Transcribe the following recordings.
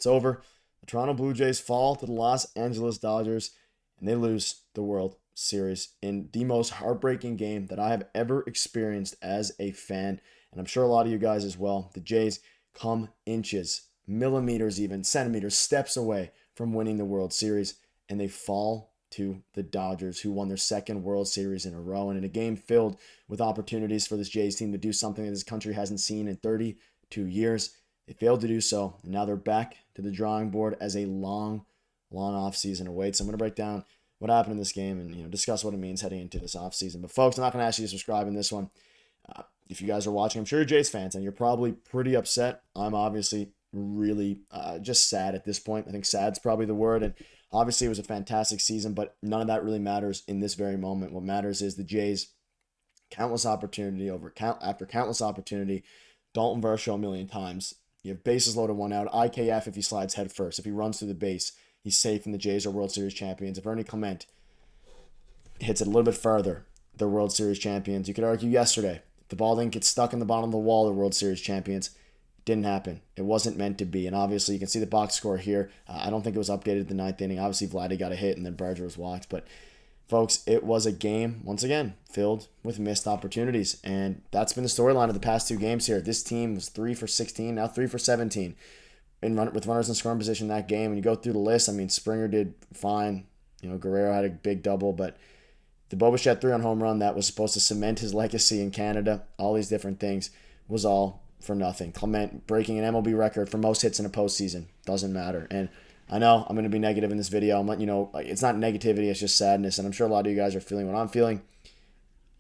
It's over. The Toronto Blue Jays fall to the Los Angeles Dodgers, and they lose the World Series in the most heartbreaking game that I have ever experienced as a fan, and I'm sure a lot of you guys as well. The Jays come inches, millimeters even, centimeters, steps away from winning the World Series, and they fall to the Dodgers, who won their second World Series in a row. And in a game filled with opportunities for this Jays team to do something that this country hasn't seen in 32 years, they failed to do so. And now they're back to the drawing board as a long offseason awaits. So I'm going to break down what happened in this game and discuss what it means heading into this offseason. But folks, I'm not going to ask you to subscribe in this one. If you guys are watching, I'm sure you're Jays fans, and you're probably pretty upset. I'm obviously really just sad at this point. I think sad's probably the word. And obviously it was a fantastic season, but none of that really matters in this very moment. What matters is the Jays, countless opportunity after countless opportunity. Dalton Varsho a million times. You have bases loaded, one out. IKF if he slides head first. If he runs through the base, he's safe, and the Jays are World Series champions. If Ernie Clement hits it a little bit further, they're World Series champions. You could argue yesterday, if the ball didn't get stuck in the bottom of the wall, they're World Series champions. Didn't happen. It wasn't meant to be. And obviously, you can see the box score here. I don't think it was updated the ninth inning. Obviously, Vladdy got a hit, and then Berger was walked. But, folks, it was a game, once again, filled with missed opportunities. And that's been the storyline of the past two games here. This team was 3 for 16, now 3 for 17 with runners in scoring position that game. And you go through the list, I mean, Springer did fine. Guerrero had a big double, but the Bichette 3-run home run that was supposed to cement his legacy in Canada, all these different things, was all for nothing. Clement breaking an MLB record for most hits in a postseason. Doesn't matter. And I know I'm going to be negative in this video. I'm letting you know, it's not negativity, it's just sadness. And I'm sure a lot of you guys are feeling what I'm feeling.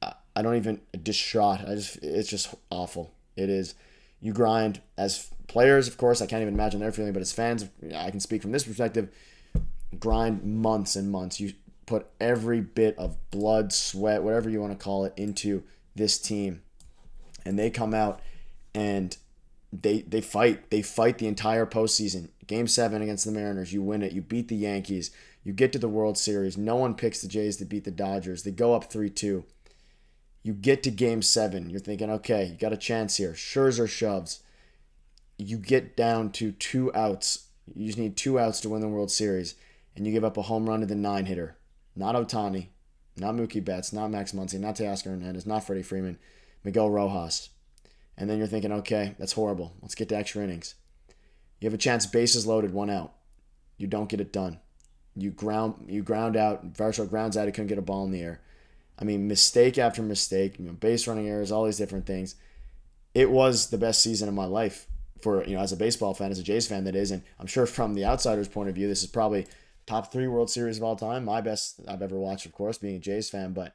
I don't even distraught. It's just awful. It is. You grind as players, of course. I can't even imagine their feeling, but as fans, I can speak from this perspective. Grind months and months. You put every bit of blood, sweat, whatever you want to call it, into this team, and they come out and they fight. They fight the entire postseason. Game 7 against the Mariners, you win it. You beat the Yankees. You get to the World Series. No one picks the Jays to beat the Dodgers. They go up 3-2. You get to Game 7. You're thinking, okay, you got a chance here. Scherzer shoves. You get down to 2 outs. You just need 2 outs to win the World Series. And you give up a home run to the 9-hitter. Not Ohtani. Not Mookie Betts. Not Max Muncy. Not Teoscar Hernandez. Not Freddie Freeman. Miguel Rojas. And then you're thinking, okay, that's horrible. Let's get to extra innings. You have a chance, bases loaded, 1 out. You don't get it done. You ground out. Varsho grounds out. He couldn't get a ball in the air. I mean, mistake after mistake, base running errors, all these different things. It was the best season of my life for, as a baseball fan, as a Jays fan, that is. And I'm sure from the outsider's point of view, this is probably top 3 World Series of all time. My best I've ever watched, of course, being a Jays fan. But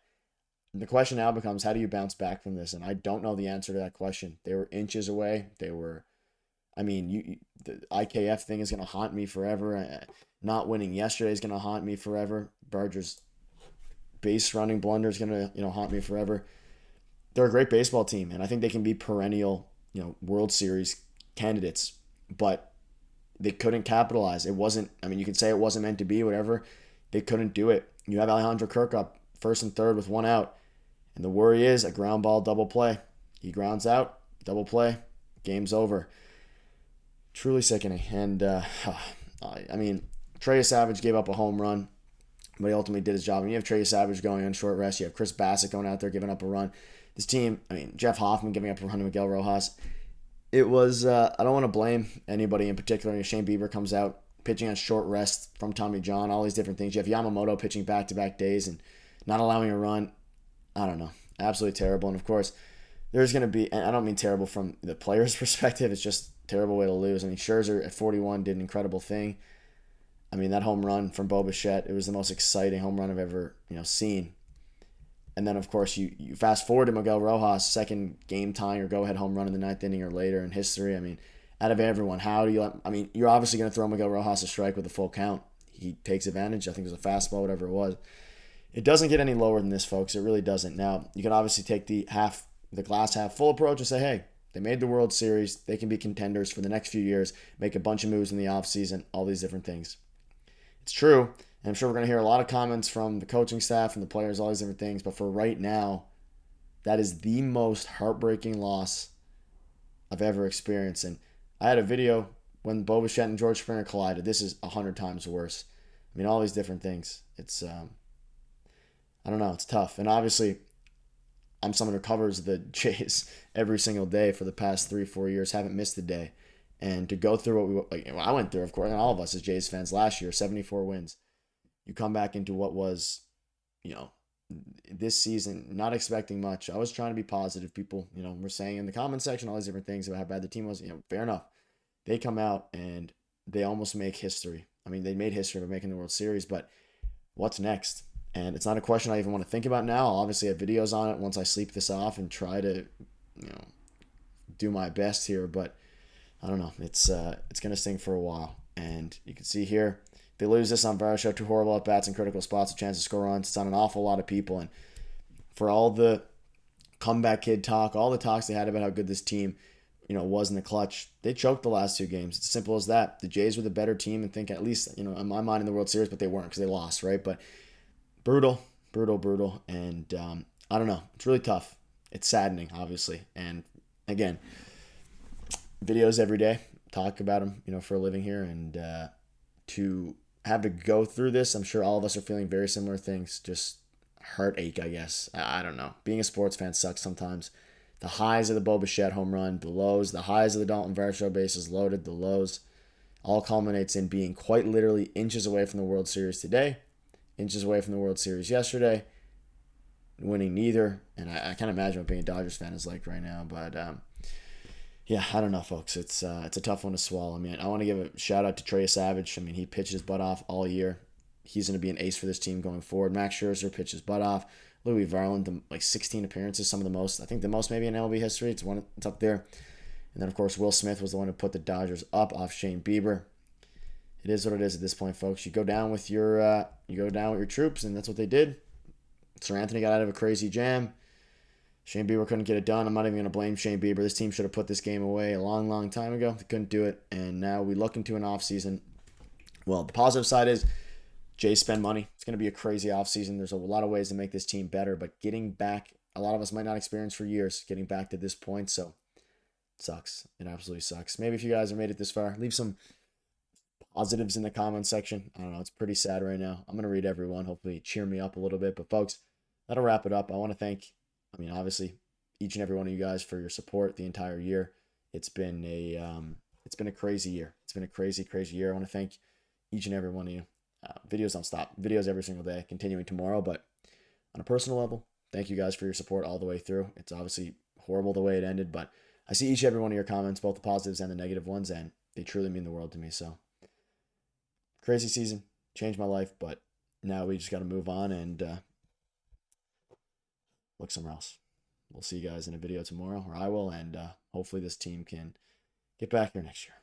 the question now becomes, how do you bounce back from this? And I don't know the answer to that question. They were inches away. The IKF thing is going to haunt me forever. Not winning yesterday is going to haunt me forever. Berger's base running blunder is going to, haunt me forever. They're a great baseball team, and I think they can be perennial, World Series candidates. But they couldn't capitalize. It wasn't, you could say it wasn't meant to be, whatever. They couldn't do it. You have Alejandro Kirk up first and third with 1 out. And the worry is a ground ball double play. He grounds out, double play, game's over. Truly sickening. And, Trey Savage gave up a home run, but he ultimately did his job. And you have Trey Savage going on short rest. You have Chris Bassett going out there giving up a run. This team, Jeff Hoffman giving up a run to Miguel Rojas. It was, I don't want to blame anybody in particular. Shane Bieber comes out pitching on short rest from Tommy John, all these different things. You have Yamamoto pitching back-to-back days and not allowing a run. I don't know. Absolutely terrible. And, of course, there's going to be, and I don't mean terrible from the player's perspective. It's just a terrible way to lose. Scherzer at 41 did an incredible thing. That home run from Bichette, it was the most exciting home run I've ever, seen. And then, of course, you fast forward to Miguel Rojas, second game tying or go-ahead home run in the 9th inning or later in history. Out of everyone, how do you you're obviously going to throw Miguel Rojas a strike with a full count. He takes advantage. I think it was a fastball, whatever it was. It doesn't get any lower than this, folks. It really doesn't. Now, you can obviously take the glass half full approach and say, hey, they made the World Series. They can be contenders for the next few years, make a bunch of moves in the offseason, all these different things. It's true, and I'm sure we're going to hear a lot of comments from the coaching staff and the players, all these different things, but for right now, that is the most heartbreaking loss I've ever experienced. And I had a video when Bo Bichette and George Springer collided. This is 100 times worse. I mean, all these different things. It's I don't know. It's tough, and obviously, I'm someone who covers the Jays every single day for the past 3-4 years. Haven't missed a day, and to go through what I went through, of course, and all of us as Jays fans last year, 74 wins. You come back into what was, you know, this season, not expecting much. I was trying to be positive. People, were saying in the comment section all these different things about how bad the team was. Fair enough. They come out and they almost make history. I mean, they made history by making the World Series, but what's next? And it's not a question I even want to think about now. I'll obviously have videos on it once I sleep this off and try to, do my best here. But I don't know. It's gonna sting for a while. And you can see here, if they lose this on Varasho, 2 horrible at bats in critical spots, a chance to score runs. It's on an awful lot of people. And for all the comeback kid talk, all the talks they had about how good this team, was in the clutch, they choked the last 2 games. It's as simple as that. The Jays were the better team and think at least, in my mind, in the World Series, but they weren't because they lost, right? But brutal. And I don't know. It's really tough. It's saddening, obviously. And again, videos every day, talk about them, for a living here. And to have to go through this, I'm sure all of us are feeling very similar things. Just heartache, I guess. I don't know. Being a sports fan sucks sometimes. The highs of the Bo Bichette home run, the lows, the highs of the Dalton Varsho bases loaded, the lows, all culminates in being quite literally inches away from the World Series today, inches away from the World Series yesterday, winning neither. And I can't imagine what being a Dodgers fan is like right now. But yeah, I don't know, folks. It's a tough one to swallow. I mean, I want to give a shout out to Trey Savage. I mean, he pitched his butt off all year. He's going to be an ace for this team going forward. Max Scherzer pitched his butt off. Louis Varland, 16 appearances, some of the most. I think the most maybe in MLB history. It's up there. And then, of course, Will Smith was the one who put the Dodgers up off Shane Bieber. It is what it is at this point, folks. You go down with your troops, and that's what they did. Sir Anthony got out of a crazy jam. Shane Bieber couldn't get it done. I'm not even going to blame Shane Bieber. This team should have put this game away a long, long time ago. They couldn't do it, and now we look into an offseason. Well, the positive side is Jays spend money. It's going to be a crazy offseason. There's a lot of ways to make this team better, but getting back, a lot of us might not experience for years, getting back to this point, so it sucks. It absolutely sucks. Maybe if you guys have made it this far, leave some positives in the comment section. I don't know. It's pretty sad right now. I'm going to read everyone. Hopefully cheer me up a little bit. But folks, that'll wrap it up. I want to thank, obviously, each and every one of you guys for your support the entire year. It's been a crazy year. It's been a crazy, crazy year. I want to thank each and every one of you. Videos don't stop. Videos every single day, continuing tomorrow. But on a personal level, thank you guys for your support all the way through. It's obviously horrible the way it ended, but I see each and every one of your comments, both the positives and the negative ones, and they truly mean the world to me. So, crazy season, changed my life, but now we just got to move on and look somewhere else. We'll see you guys in a video tomorrow, or I will, and hopefully this team can get back here next year.